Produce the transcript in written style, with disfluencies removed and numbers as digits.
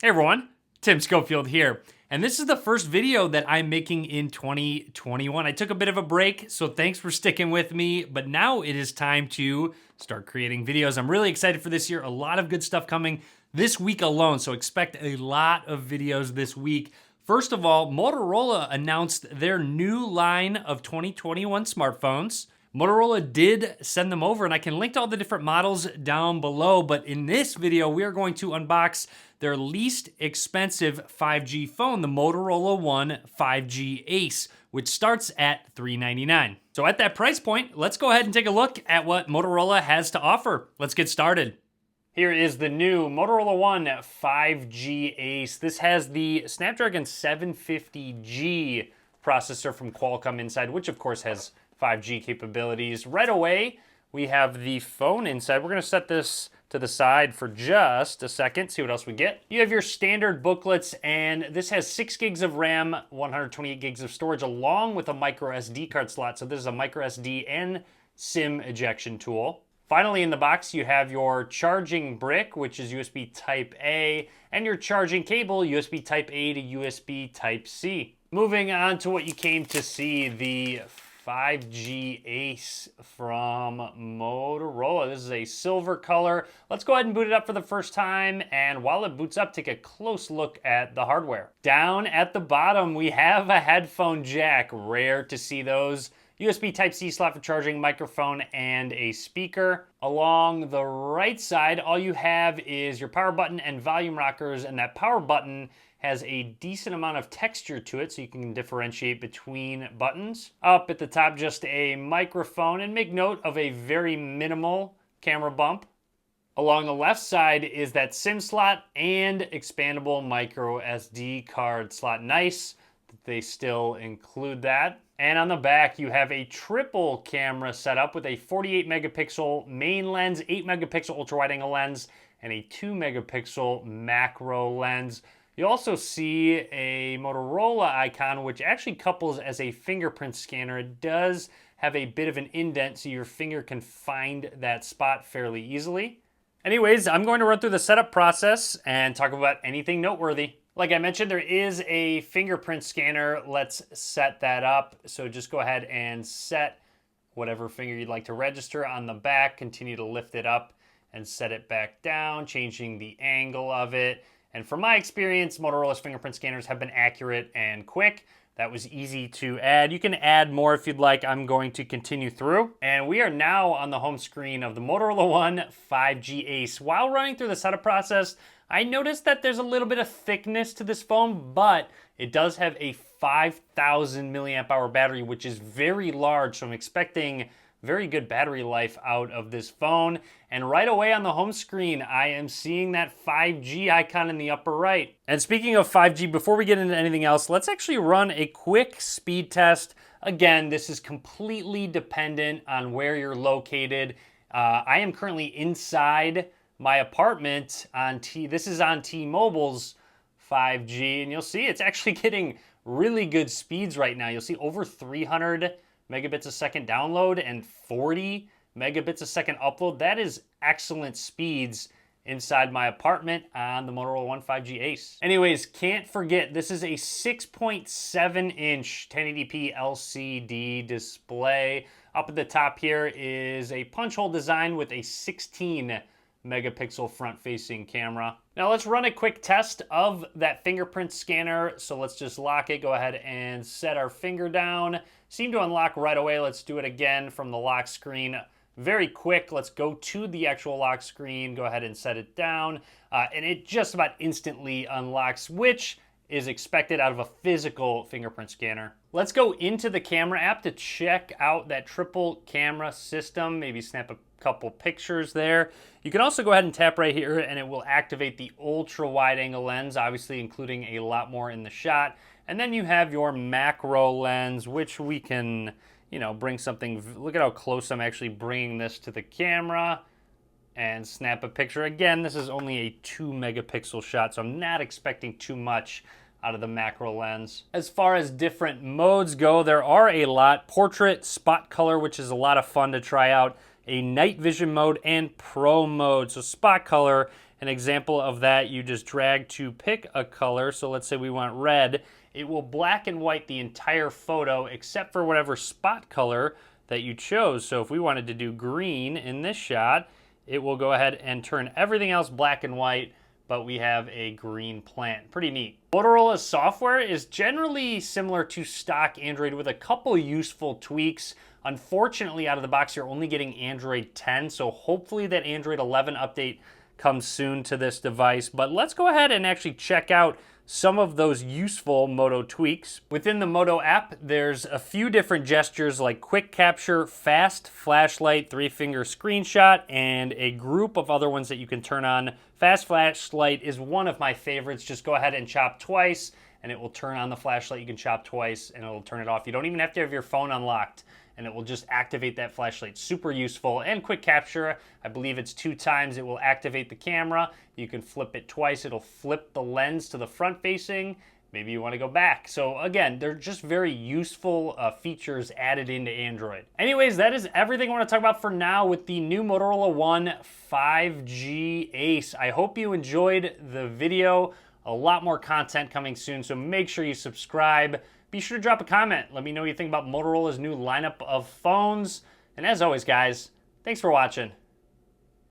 Hey everyone, Tim Schofield here, and this is the first video that I'm making in 2021. I took a bit of a break, so thanks for sticking with me, but now it is time to start creating videos. I'm really excited for this year, a lot of good stuff coming this week alone, so expect a lot of videos this week. First of all, Motorola announced their new line of 2021 smartphones. Motorola did send them over, and I can link to all the different models down below, but in this video, we are going to unbox their least expensive 5G phone, the Motorola One 5G Ace, which starts at $399. So at that price point, let's go ahead and take a look at what Motorola has to offer. Let's get started. Here is the new Motorola One 5G Ace. This has the Snapdragon 750G processor from Qualcomm inside, which of course has 5G capabilities. Right away, we have the phone inside. We're gonna set this to the side for just a second, see what else we get. You have your standard booklets, and this has 6 gigs of RAM, 128 gigs of storage, along with a micro SD card slot. So this is a micro SD and SIM ejection tool. Finally, in the box, you have your charging brick, which is USB Type A, and your charging cable, USB Type A to USB Type C. Moving on to what you came to see, the 5G Ace from Motorola. This is a silver color. Let's go ahead and boot it up for the first time, and while it boots up, take a close look at the hardware. Down at the bottom, we have a headphone jack. Rare to see those. USB Type-C slot for charging, microphone, and a speaker. Along the right side, all you have is your power button and volume rockers, and that power button has a decent amount of texture to it so you can differentiate between buttons. Up at the top, just a microphone, and make note of a very minimal camera bump. Along the left side is that SIM slot and expandable micro SD card slot. Nice that they still include that. And on the back, you have a triple camera setup with a 48 megapixel main lens, 8 megapixel ultra wide angle lens, and a 2 megapixel macro lens. You also see a Motorola icon, which actually couples as a fingerprint scanner. It does have a bit of an indent, so your finger can find that spot fairly easily. Anyways, I'm going to run through the setup process and talk about anything noteworthy. Like I mentioned, there is a fingerprint scanner. Let's set that up. So just go ahead and set whatever finger you'd like to register on the back. Continue to lift it up and set it back down, changing the angle of it. And from my experience, Motorola's fingerprint scanners have been accurate and quick. That was easy to add. You can add more if you'd like. I'm going to continue through. And we are now on the home screen of the Motorola One 5G Ace. While running through the setup process, I noticed that there's a little bit of thickness to this phone, but it does have a 5,000 milliamp hour battery, which is very large. So I'm expecting very good battery life out of this phone. And right away on the home screen, I am seeing that 5G icon in the upper right. And speaking of 5G, before we get into anything else, let's actually run a quick speed test. Again, this is completely dependent on where you're located. I am currently inside my apartment on this is on T-Mobile's 5G, and you'll see it's actually getting really good speeds right now. You'll see over 300 megabits a second download and 40 megabits a second upload. That is excellent speeds inside my apartment on the Motorola One 5G Ace. Anyways, can't forget, this is a 6.7 inch 1080p LCD display. Up at the top here is a punch hole design with a 16 megapixel front-facing camera. Now let's run a quick test of that fingerprint scanner. So let's just lock it, go ahead and set our finger down. Seemed to unlock right away. Let's do it again from the lock screen. Very quick, let's go to the actual lock screen, go ahead and set it down, and it just about instantly unlocks, which is expected out of a physical fingerprint scanner. Let's go into the camera app to check out that triple camera system, maybe snap a couple pictures there. You can also go ahead and tap right here and it will activate the ultra wide angle lens, obviously including a lot more in the shot. And then you have your macro lens, which we can, bring something. Look at how close I'm actually bringing this to the camera and snap a picture. Again, this is only a 2 megapixel shot, so I'm not expecting too much out of the macro lens. As far as different modes go, there are a lot. Portrait, spot color, which is a lot of fun to try out. A night vision mode and pro mode. So spot color An example of that, you just drag to pick a color. So let's say we want red. It will black and white the entire photo except for whatever spot color that you chose. So if we wanted to do green in this shot, it will go ahead and turn everything else black and white, but we have a green plant. Pretty neat. Motorola's software is generally similar to stock Android with a couple useful tweaks. Unfortunately, out of the box, you're only getting Android 10, so hopefully that Android 11 update comes soon to this device. But let's go ahead and actually check out some of those useful Moto tweaks. Within the Moto app, there's a few different gestures like quick capture, fast flashlight, 3-finger screenshot, and a group of other ones that you can turn on. Fast flashlight is one of my favorites. Just go ahead and chop twice and it will turn on the flashlight. You can chop twice and it'll turn it off. You don't even have to have your phone unlocked, and it will just activate that flashlight. Super useful. And quick capture, I believe it's 2 times. It will activate the camera. You can flip it twice. It'll flip the lens to the front facing. Maybe you want to go back. So again, they're just very useful features added into Android. Anyways, that is everything I want to talk about for now with the new Motorola One 5G Ace. I hope you enjoyed the video. A lot more content coming soon, so make sure you subscribe. Be sure to drop a comment. Let me know what you think about Motorola's new lineup of phones. And as always, guys, thanks for watching.